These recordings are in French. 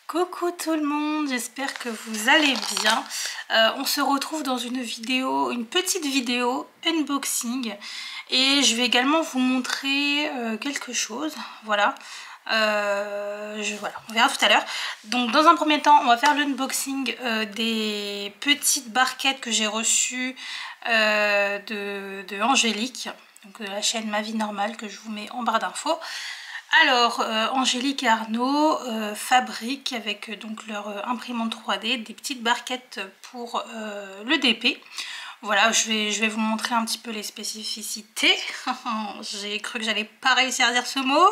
Coucou tout le monde, j'espère que vous allez bien. On se retrouve dans une vidéo, une petite vidéo unboxing, et je vais également vous montrer quelque chose. Voilà. Voilà, on verra tout à l'heure. Donc dans un premier temps, on va faire l'unboxing des petites barquettes que j'ai reçues de Angélique, donc de la chaîne Ma Vie Normale, que je vous mets en barre d'infos. Alors, Angélique et Arnaud fabriquent avec donc leur imprimante 3D des petites barquettes pour le DP. Voilà, je vais vous montrer un petit peu les spécificités. J'ai cru que j'allais pas réussir à dire ce mot.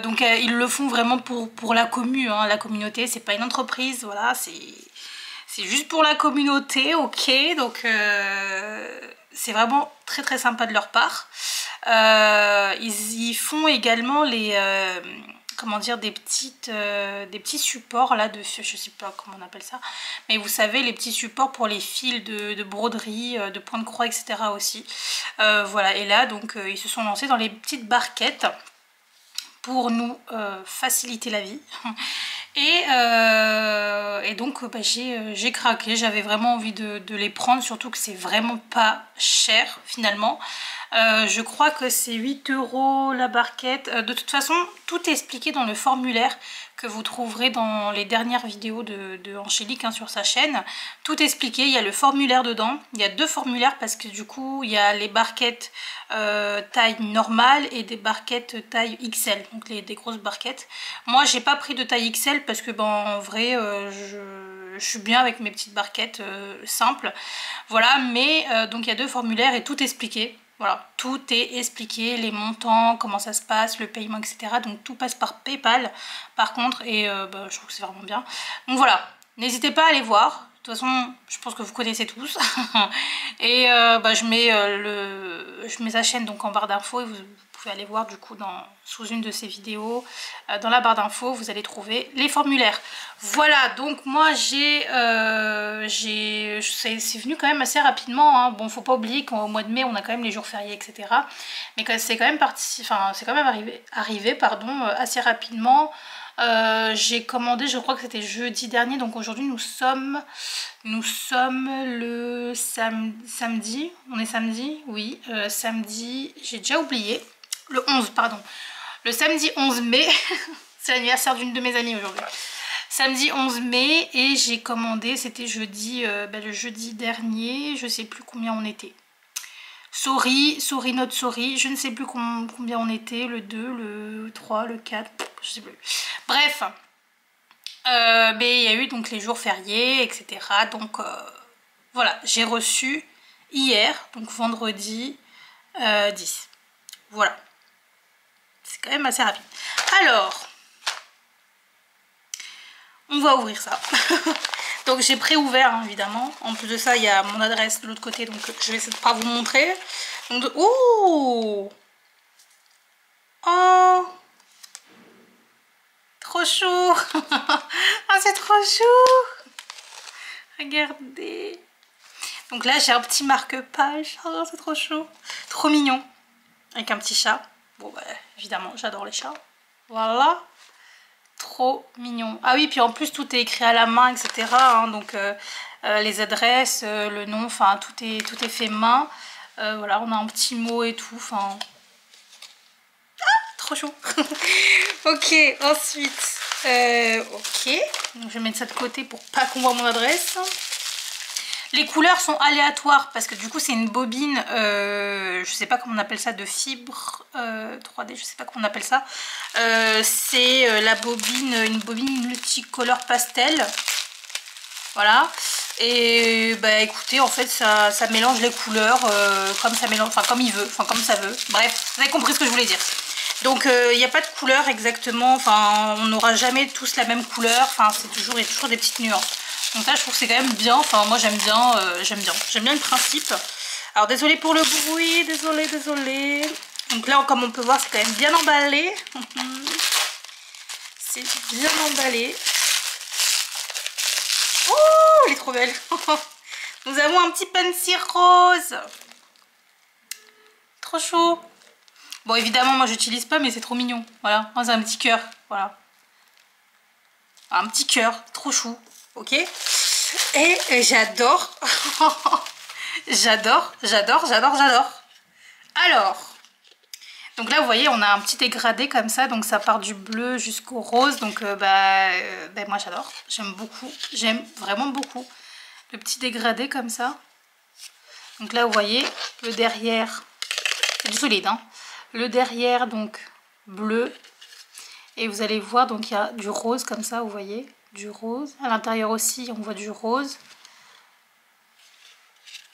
Donc ils le font vraiment pour la commu, hein, la communauté, c'est pas une entreprise, voilà, c'est juste pour la communauté, ok, donc c'est vraiment très très sympa de leur part. Ils y font également les comment dire, des petits supports là de, je sais pas comment on appelle ça, mais vous savez, les petits supports pour les fils de broderie, de point de croix, etc. aussi. Voilà, et là donc ils se sont lancés dans les petites barquettes pour nous faciliter la vie. Et donc bah, j'ai craqué, j'avais vraiment envie de les prendre, surtout que c'est vraiment pas cher finalement. Je crois que c'est 8 € la barquette. De toute façon, tout est expliqué dans le formulaire que vous trouverez dans les dernières vidéos de Angélique, hein, sur sa chaîne. Tout est expliqué, il y a le formulaire dedans. Il y a deux formulaires parce que du coup, il y a les barquettes taille normale et des barquettes taille XL, donc des grosses barquettes. Moi, j'ai pas pris de taille XL parce que, ben, en vrai, je suis bien avec mes petites barquettes simples. Voilà, mais donc il y a deux formulaires et tout est expliqué. Voilà, tout est expliqué, les montants, comment ça se passe, le paiement, etc. Donc tout passe par PayPal, par contre, et bah, je trouve que c'est vraiment bien. Donc voilà, n'hésitez pas à aller voir. De toute façon, je pense que vous connaissez tous. Et bah, je mets sa chaîne donc en barre d'infos et vous pouvez aller voir du coup sous une de ces vidéos. Dans la barre d'infos, vous allez trouver les formulaires. Voilà, donc moi c'est venu quand même assez rapidement, hein. Bon, faut pas oublier qu'au mois de mai, on a quand même les jours fériés, etc. Mais c'est quand même arrivé pardon, assez rapidement. J'ai commandé, je crois que c'était jeudi dernier, donc aujourd'hui nous sommes le samedi, on est samedi, oui, samedi, j'ai déjà oublié, le 11, pardon, le samedi 11 mai, c'est l'anniversaire d'une de mes amies aujourd'hui. Samedi 11 mai, et j'ai commandé, c'était jeudi, le jeudi dernier, je sais plus combien on était. Sorry, not sorry, je ne sais plus combien on était, le 2, le 3, le 4, je sais plus. Bref, mais il y a eu donc les jours fériés, etc. Donc voilà, j'ai reçu hier, donc vendredi 10. Voilà, c'est quand même assez rapide. Alors, on va ouvrir ça. Donc j'ai pré-ouvert, hein, évidemment. En plus de ça, il y a mon adresse de l'autre côté, donc je vais essayer de pas vous montrer. Donc, ouh, oh, trop chou. Ah, c'est trop chou. Regardez. Donc là, j'ai un petit marque-page. Oh, c'est trop chou. Trop mignon. Avec un petit chat. Bon, bah, évidemment, j'adore les chats. Voilà. Trop mignon. Ah oui, puis en plus, tout est écrit à la main, etc. Hein, donc, les adresses, le nom, enfin, tout est fait main. Voilà, on a un petit mot et tout. Enfin, trop chou. Ok, ensuite, ok. Donc, je vais mettre ça de côté pour pas qu'on voit mon adresse. Les couleurs sont aléatoires parce que du coup c'est une bobine, je sais pas comment on appelle ça, de fibre 3D, je sais pas comment on appelle ça. C'est la bobine, une bobine multicolore pastel. Voilà. Et bah écoutez, en fait ça mélange les couleurs comme ça mélange, enfin comme il veut, enfin comme ça veut. Bref, vous avez compris ce que je voulais dire. Donc il n'y a pas de couleur exactement, enfin on n'aura jamais tous la même couleur, enfin il y a toujours des petites nuances. Donc ça je trouve que c'est quand même bien, enfin moi j'aime bien le principe. Alors désolée pour le bruit, désolée. Donc là comme on peut voir c'est quand même bien emballé. C'est bien emballé. Oh, elle est trop belle. Nous avons un petit pencil rose. Trop chaud. Bon, évidemment, moi, j'utilise pas, mais c'est trop mignon. Voilà, c'est un petit cœur. Voilà. Un petit cœur, trop chou. Ok. Et j'adore. j'adore. Alors, donc là, vous voyez, on a un petit dégradé comme ça. Donc, ça part du bleu jusqu'au rose. Donc, moi, j'adore. J'aime beaucoup. J'aime vraiment beaucoup. Le petit dégradé comme ça. Donc là, vous voyez, le derrière, c'est du solide, hein. Le derrière, donc, bleu. Et vous allez voir, donc, il y a du rose comme ça, vous voyez. Du rose. À l'intérieur aussi, on voit du rose.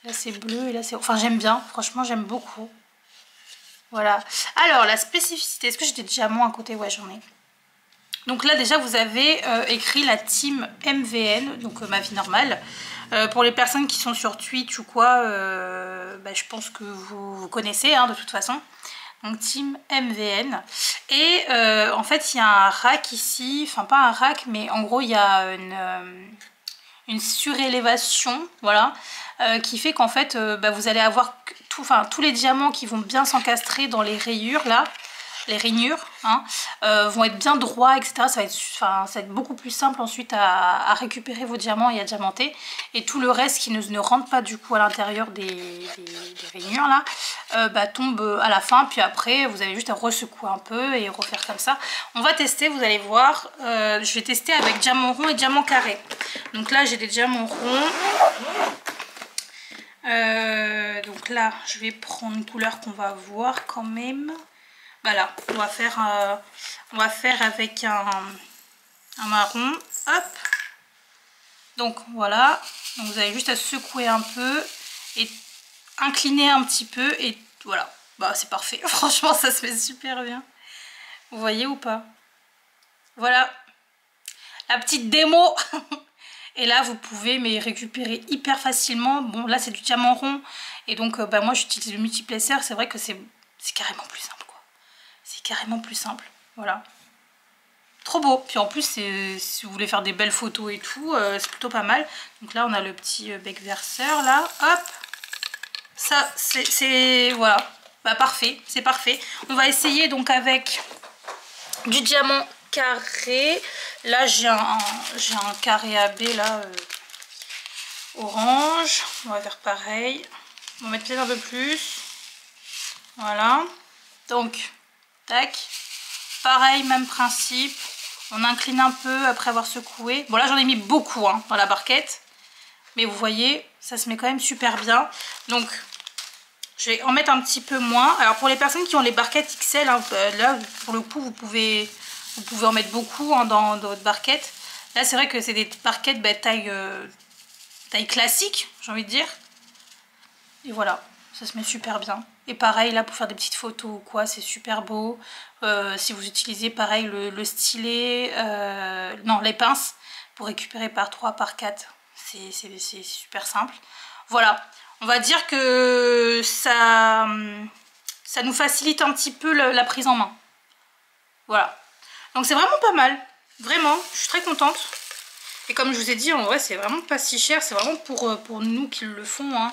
Là, c'est bleu et là, c'est... Enfin, j'aime bien. Franchement, j'aime beaucoup. Voilà. Alors, la spécificité. Est-ce que j'ai des diamants à côté? Ouais, j'en ai. Donc là, déjà, vous avez écrit la team MVN, donc ma vie normale. Pour les personnes qui sont sur Twitch ou quoi, je pense que vous connaissez, hein, de toute façon. Donc team MVN. Et en fait, il y a un rack ici. Enfin, pas un rack, mais en gros, il y a une surélévation, voilà, qui fait qu'en fait, vous allez avoir tous les diamants qui vont bien s'encastrer dans les rayures, là. Les rainures, hein, vont être bien droits, etc. Ça va être beaucoup plus simple ensuite à récupérer vos diamants et à diamanter. Et tout le reste qui ne rentre pas du coup à l'intérieur des rainures là, tombe à la fin. Puis après, vous avez juste à ressecouer un peu et refaire comme ça. On va tester, vous allez voir. Je vais tester avec diamant rond et diamant carré. Donc là, j'ai des diamants ronds. Donc là, je vais prendre une couleur qu'on va voir quand même. Voilà, on va faire avec un marron. Hop. Donc voilà. Donc, vous avez juste à secouer un peu et incliner un petit peu et voilà. Bah c'est parfait. Franchement, ça se fait super bien. Vous voyez ou pas? Voilà. La petite démo. Et là, vous pouvez mais récupérer hyper facilement. Bon, là, c'est du diamant rond. Et donc, moi, j'utilise le multiplacer. C'est vrai que c'est carrément plus simple. C'est carrément plus simple, voilà. Trop beau. Puis en plus, si vous voulez faire des belles photos et tout, c'est plutôt pas mal. Donc là, on a le petit bec verseur, là. Hop. Ça, c'est... Voilà. Bah parfait, c'est parfait. On va essayer donc avec du diamant carré. Là, j'ai un carré AB, là, orange. On va faire pareil. On va mettre peut-être un peu plus. Voilà. Donc... Tac. Pareil, même principe. On incline un peu après avoir secoué. Bon là j'en ai mis beaucoup hein, dans la barquette. Mais vous voyez, ça se met quand même super bien. Donc je vais en mettre un petit peu moins. Alors pour les personnes qui ont les barquettes XL, hein, là pour le coup vous pouvez en mettre beaucoup hein, dans votre barquette. Là c'est vrai que c'est des barquettes taille classique, j'ai envie de dire. Et voilà, ça se met super bien. Et pareil là pour faire des petites photos ou quoi, c'est super beau. Si vous utilisez pareil le stylet, non les pinces pour récupérer par 3, par 4, c'est super simple. Voilà, on va dire que ça nous facilite un petit peu la prise en main. Voilà, donc c'est vraiment pas mal, vraiment, je suis très contente. Et comme je vous ai dit, en vrai c'est vraiment pas si cher, c'est vraiment pour nous qui le font, hein.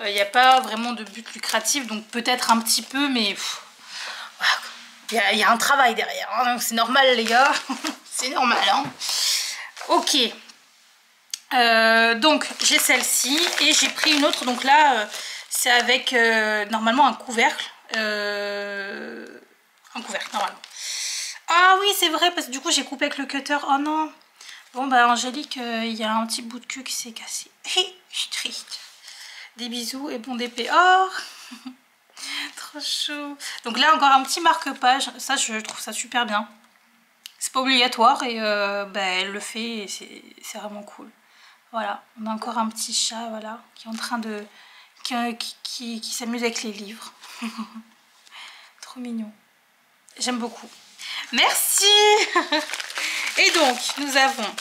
Il n'y a pas vraiment de but lucratif, donc peut-être un petit peu, mais voilà, il y a un travail derrière, hein, c'est normal les gars, c'est normal. Hein. Ok, donc j'ai celle-ci et j'ai pris une autre, donc là c'est avec normalement un couvercle, normalement. Ah oui c'est vrai, parce que du coup j'ai coupé avec le cutter, oh non. Bon bah Angélique, il y a un petit bout de queue qui s'est cassé, je suis triste. Des bisous et bon d'épée. Oh trop chaud. Donc là encore un petit marque-page. Ça je trouve ça super bien. C'est pas obligatoire et elle le fait et c'est vraiment cool. Voilà. On a encore un petit chat voilà, qui est en train de... qui s'amuse avec les livres. Trop mignon. J'aime beaucoup. Merci. Et donc nous avons...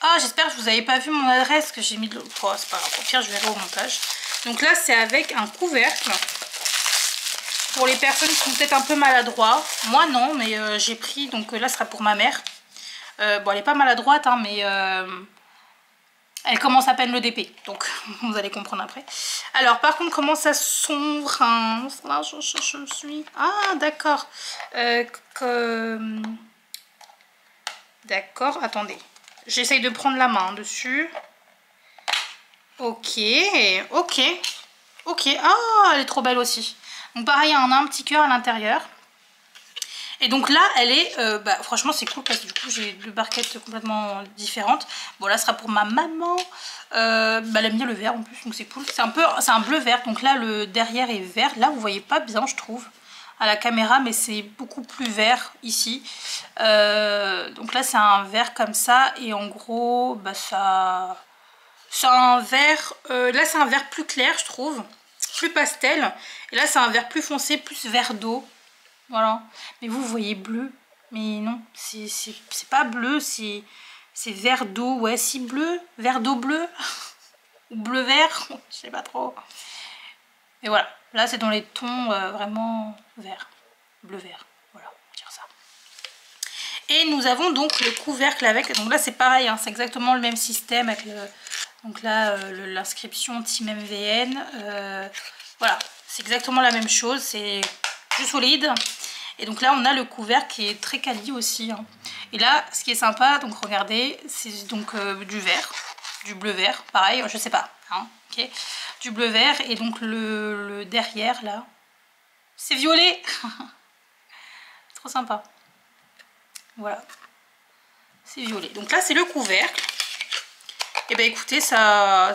Ah, j'espère que vous n'avez pas vu mon adresse que j'ai mis de l'autre. Oh, c'est pas grave, au pire je verrai au montage. Donc là c'est avec un couvercle. Pour les personnes qui sont peut-être un peu maladroits. Moi non, mais j'ai pris, donc là ce sera pour ma mère. Bon elle est pas maladroite hein, mais Elle commence à peine le DP, donc vous allez comprendre après. Alors par contre, comment ça sombre, hein. Là, je suis... Ah d'accord. D'accord, attendez. J'essaye de prendre la main dessus. Ok, ok, ok. Ah, elle est trop belle aussi. Donc pareil, on a un petit cœur à l'intérieur. Et donc là, elle est... franchement, c'est cool parce que du coup, j'ai deux barquettes complètement différentes. Bon, là, ce sera pour ma maman. Elle aime bien le vert en plus, donc c'est cool. C'est un bleu vert. Donc là, le derrière est vert. Là, vous voyez pas bien, je trouve, à la caméra, mais c'est beaucoup plus vert ici. Donc là, c'est un vert comme ça. Et en gros, ça... C'est un vert... là, c'est un vert plus clair, je trouve. Plus pastel. Et là, c'est un vert plus foncé, plus vert d'eau. Voilà, mais vous voyez bleu, mais non, c'est pas bleu, c'est vert d'eau, ouais, si bleu, vert d'eau bleu, ou bleu vert, je sais pas trop. Et voilà, là c'est dans les tons vraiment vert, bleu vert, voilà, on va dire ça. Et nous avons donc le couvercle avec, donc là c'est pareil, hein, c'est exactement le même système avec donc là l'inscription Team MVN, voilà, c'est exactement la même chose, c'est plus solide. Et donc là on a le couvercle qui est très quali aussi, hein. Et là ce qui est sympa, donc regardez, c'est donc du vert, du bleu vert, pareil, je sais pas, hein, ok, du bleu vert, et donc le derrière là c'est violet. Trop sympa, voilà, c'est violet. Donc là c'est le couvercle. Et ben écoutez, ça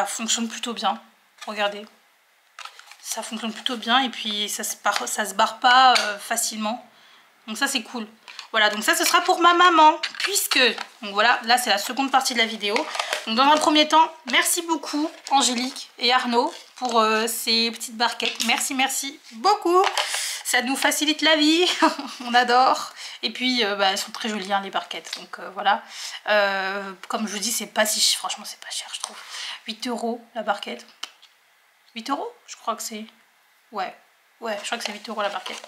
fonctionne plutôt bien, regardez, ça fonctionne plutôt bien, et puis ça se barre pas facilement, donc ça c'est cool. Voilà, donc ça ce sera pour ma maman, puisque, donc voilà, là c'est la seconde partie de la vidéo. Donc dans un premier temps, merci beaucoup Angélique et Arnaud pour ces petites barquettes, merci beaucoup, ça nous facilite la vie, on adore. Et puis elles sont très jolies, hein, les barquettes, donc voilà. Comme je vous dis, c'est pas si cher, franchement c'est pas cher je trouve. 8 € la barquette. 8 € je crois que c'est... Ouais, je crois que c'est 8 € la barquette.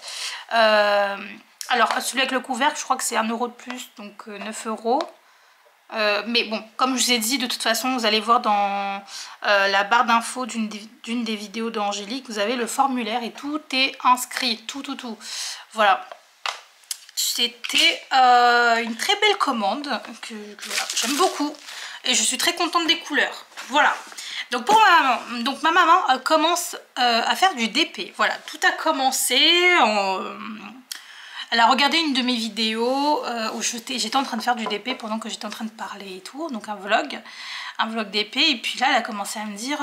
Alors celui avec le couvercle, je crois que c'est 1 € de plus, donc 9 €. Mais bon, comme je vous ai dit, de toute façon, vous allez voir dans la barre d'infos d'une des vidéos d'Angélique, vous avez le formulaire et tout est inscrit, tout. Voilà. C'était une très belle commande que voilà, j'aime beaucoup et je suis très contente des couleurs. Voilà. Donc pour ma maman, ma maman commence à faire du DP. Voilà, tout a commencé elle a regardé une de mes vidéos où j'étais en train de faire du DP pendant que j'étais en train de parler et tout, donc un vlog DP, et puis là elle a commencé à me dire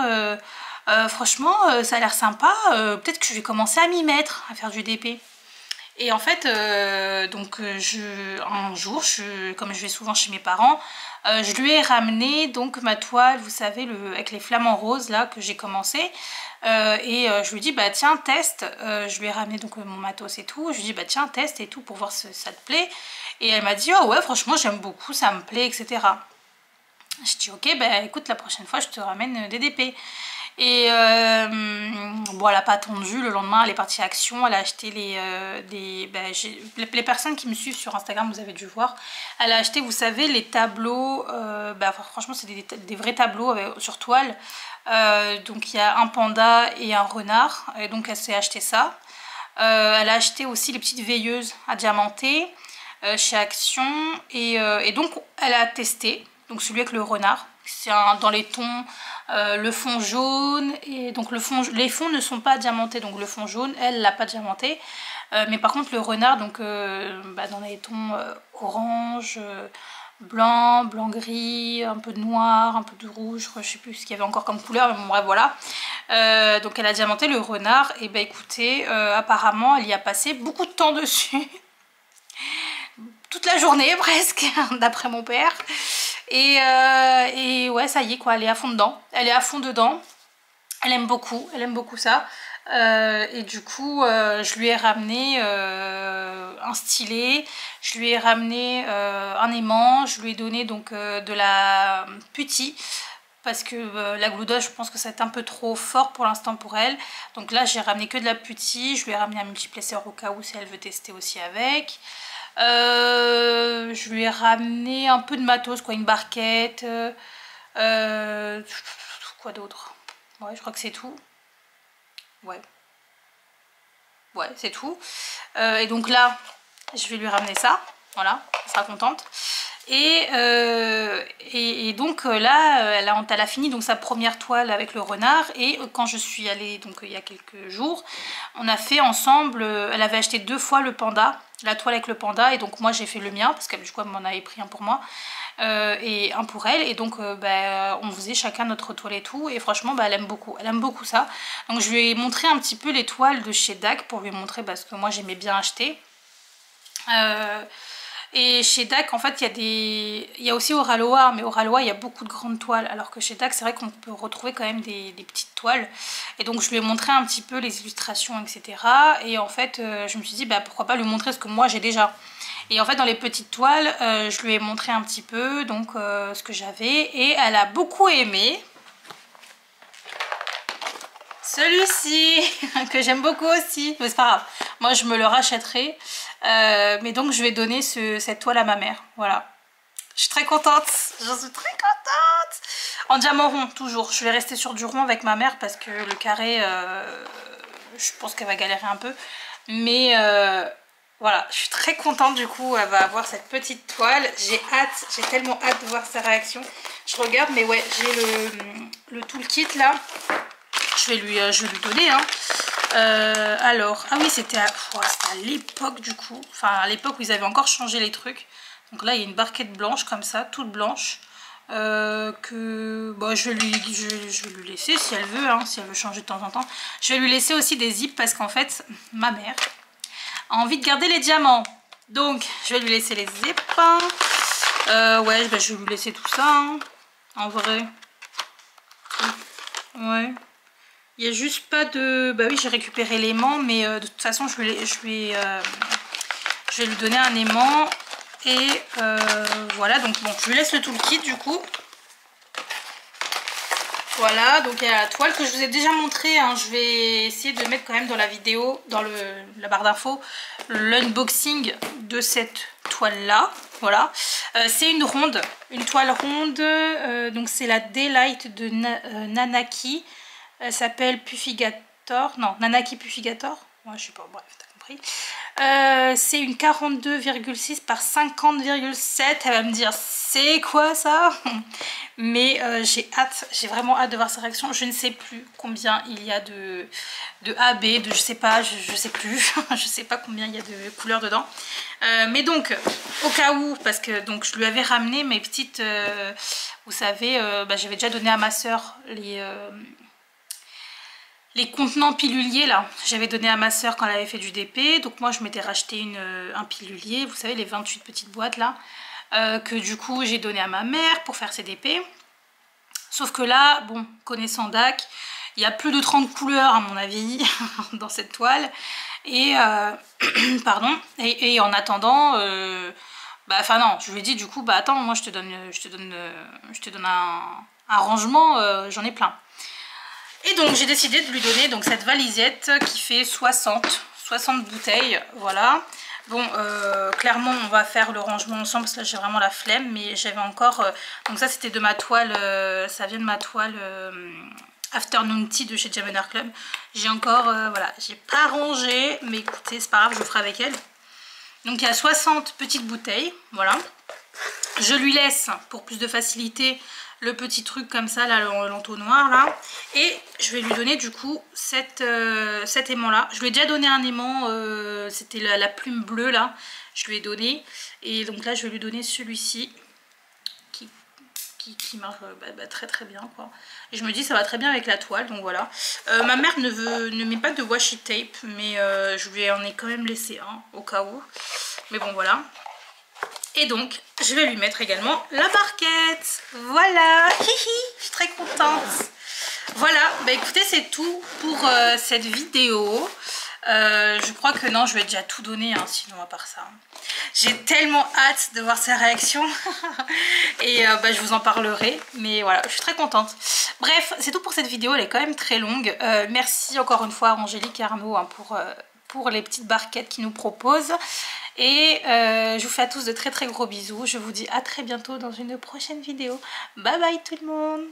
franchement ça a l'air sympa, peut-être que je vais commencer à m'y mettre à faire du DP. Et en fait, un jour, comme je vais souvent chez mes parents, je lui ai ramené donc ma toile, vous savez, avec les flamants roses là que j'ai commencé. Je lui ai dit, bah tiens, teste. Je lui ai ramené donc mon matos et tout. Je lui ai dit, bah tiens, teste et tout pour voir si ça te plaît. Et elle m'a dit, oh ouais, franchement, j'aime beaucoup, ça me plaît, etc. Je dis, ok, bah écoute, la prochaine fois, je te ramène des DP. Et bon, elle n'a pas attendu, le lendemain elle est partie à Action, elle a acheté les personnes qui me suivent sur Instagram, vous avez dû voir, elle a acheté, vous savez, les tableaux, franchement c'est des vrais tableaux sur toile, donc il y a un panda et un renard, et donc elle s'est acheté ça. Elle a acheté aussi les petites veilleuses à diamanter chez Action, et donc elle a testé, donc celui avec le renard, c'est dans les tons, le fond jaune, et donc les fonds ne sont pas diamantés, donc le fond jaune, elle l'a pas diamanté, mais par contre le renard, donc dans les tons orange, blanc gris, un peu de noir, un peu de rouge, je sais plus ce qu'il y avait encore comme couleur, mais bon bref voilà. Donc elle a diamanté le renard, et écoutez, apparemment elle y a passé beaucoup de temps dessus, toute la journée presque, d'après mon père. Et ouais, ça y est quoi, elle est à fond dedans, elle est à fond dedans, elle aime beaucoup ça. Et du coup je lui ai ramené un stylet, je lui ai ramené un aimant, je lui ai donné donc de la putty, parce que la glouda, je pense que ça va être un peu trop fort pour l'instant pour elle. Donc là j'ai ramené que de la putty, je lui ai ramené un multiplaceur au cas où si elle veut tester aussi avec. Je lui ai ramené un peu de matos, quoi, une barquette, Quoi d'autre? Ouais, je crois que c'est tout. Ouais, c'est tout. Et donc là, je vais lui ramener ça. Voilà, elle sera contente. Et donc là, elle a fini donc sa première toile avec le renard. Et quand je suis allée, donc il y a quelques jours, on a fait ensemble, elle avait acheté 2 fois le panda, la toile avec le panda. Et donc moi j'ai fait le mien, parce que du coup elle m'en avait pris un pour moi. Et un pour elle, et donc on faisait chacun notre toile et tout, et franchement elle aime beaucoup ça. Donc je lui ai montré un petit peu les toiles de chez DAC pour lui montrer, parce que moi j'aimais bien acheter. Et chez DAC en fait il y a aussi Oraloa, mais Oraloa il y a beaucoup de grandes toiles, alors que chez DAC c'est vrai qu'on peut retrouver quand même des petites toiles. Et donc je lui ai montré un petit peu les illustrations, etc. Et en fait je me suis dit pourquoi pas lui montrer ce que moi j'ai déjà. Et en fait dans les petites toiles je lui ai montré un petit peu donc ce que j'avais, et elle a beaucoup aimé celui-ci que j'aime beaucoup aussi, mais c'est pas grave, moi je me le rachèterai. Mais donc je vais donner cette toile à ma mère, voilà. Je suis très contente, j'en suis très contente. En diamant rond toujours, je vais rester sur du rond avec ma mère parce que le carré je pense qu'elle va galérer un peu, mais voilà, je suis très contente. Du coup elle va avoir cette petite toile, j'ai tellement hâte de voir sa réaction. Je regarde, mais ouais, j'ai le toolkit là, je vais lui donner hein. Alors, ah oui, c'était à l'époque du coup, enfin à l'époque où ils avaient encore changé les trucs. Donc là il y a une barquette blanche comme ça, toute blanche, que bon, je vais lui laisser si elle veut, hein, si elle veut changer de temps en temps. Je vais lui laisser aussi des zips parce qu'en fait ma mère a envie de garder les diamants, donc je vais lui laisser les zips. Ouais, je vais lui laisser tout ça hein, en vrai. Ouais. Il n'y a juste pas de... Bah oui, j'ai récupéré l'aimant, mais de toute façon, je vais lui donner un aimant. Et voilà, donc bon, je lui laisse le toolkit du coup. Voilà, donc il y a la toile que je vous ai déjà montré, hein. Je vais essayer de mettre quand même dans la vidéo, dans la barre d'infos, l'unboxing de cette toile-là. Voilà, c'est une ronde, une toile ronde, donc c'est la Daylight de Nanaki. Elle s'appelle Puffigator, non, Nanaki Puffigator, moi je sais pas, bref, t'as compris. C'est une 42,6 par 50,7. Elle va me dire c'est quoi ça? Mais j'ai vraiment hâte de voir sa réaction. Je ne sais plus combien il y a de AB, je sais pas, je sais plus. Je sais pas combien il y a de couleurs dedans. Mais donc au cas où, parce que donc je lui avais ramené mes petites, vous savez, j'avais déjà donné à ma soeur les contenants piluliers là, j'avais donné à ma soeur quand elle avait fait du DP. Donc moi je m'étais racheté un pilulier, vous savez les 28 petites boîtes là, que du coup j'ai donné à ma mère pour faire ses DP. Sauf que là, bon, connaissant DAC, il y a plus de 30 couleurs à mon avis dans cette toile. Et pardon, et en attendant, enfin non, je lui ai dit du coup, attends, moi je te donne un rangement, j'en ai plein. Et donc j'ai décidé de lui donner donc cette valisette qui fait 60 bouteilles, voilà. Bon, clairement on va faire le rangement ensemble parce que là j'ai vraiment la flemme, mais j'avais encore, donc ça c'était de ma toile, ça vient de ma toile Afternoon Tea de chez Jamener Club. J'ai encore, voilà, j'ai pas rangé, mais écoutez, c'est pas grave, je le ferai avec elle. Donc il y a 60 petites bouteilles, voilà. Je lui laisse, pour plus de facilité, le petit truc comme ça, là, l'entonnoir là. Et je vais lui donner du coup cet aimant là. Je lui ai déjà donné un aimant, c'était la plume bleue là. Je lui ai donné. Et donc là je vais lui donner celui-ci. Qui marche très très bien quoi. Et je me dis ça va très bien avec la toile, donc voilà. Ma mère ne met pas de washi tape, mais je lui en ai quand même laissé un au cas où. Mais bon voilà. Et donc je vais lui mettre également la barquette. Voilà, je suis très contente. Voilà, écoutez, c'est tout pour cette vidéo. Je crois que non, je vais déjà tout donner hein, sinon à part ça. J'ai tellement hâte de voir sa réaction. Et je vous en parlerai. Mais voilà, je suis très contente. Bref, c'est tout pour cette vidéo, elle est quand même très longue. Merci encore une fois à Angélique et Arnaud hein, pour les petites barquettes qu'ils nous proposent. Et je vous fais à tous de très très gros bisous. Je vous dis à très bientôt dans une prochaine vidéo. Bye bye tout le monde.